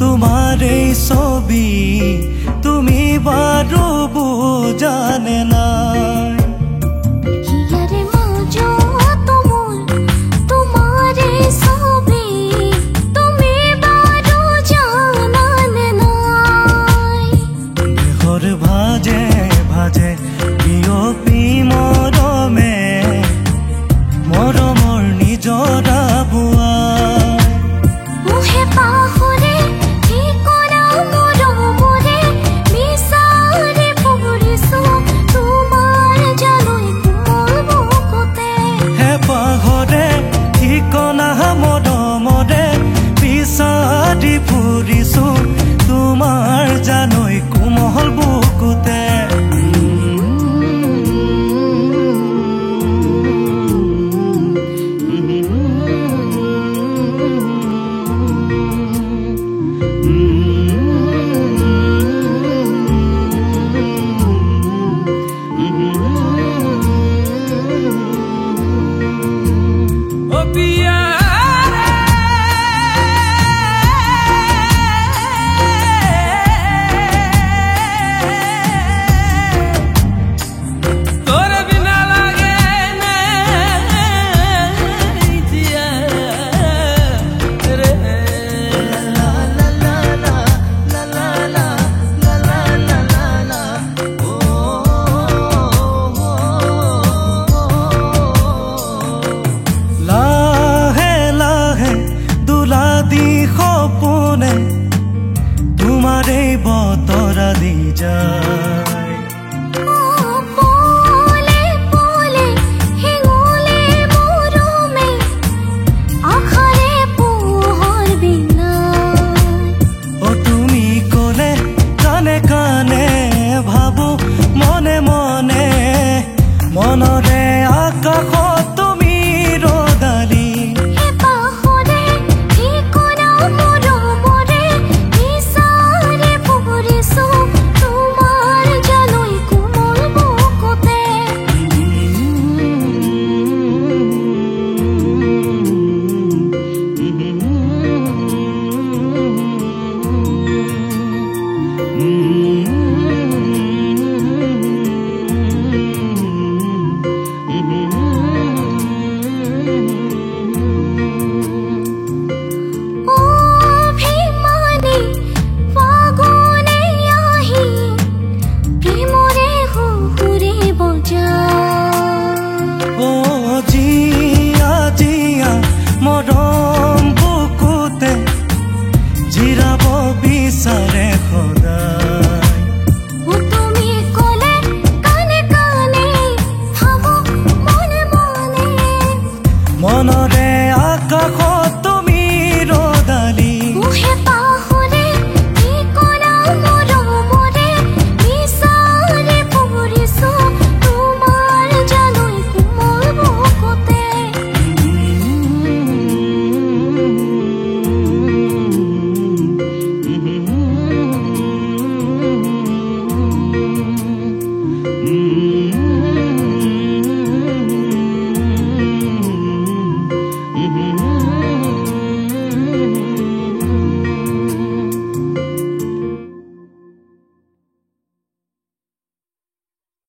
तुम्हारे ছবি তুমি বাৰো বুঝানে না ভাজে ভাজে বিয়পি মৰমে মৰমৰ নিজৰা বুৱা বিচাৰি ফুৰিছো তোমাৰ জানৈ কোমল বুকুতে সপোনে তোমারে বতরা দি যায় পলে পলে হেঙুলে মরমে আখারে পোহর বিনা ও তুমি কোলে কানে কানে ভাবো মনে মনে মনরে আকাশ তুমি রদালি মৰম বুকুতে জিৰাব বিচাৰে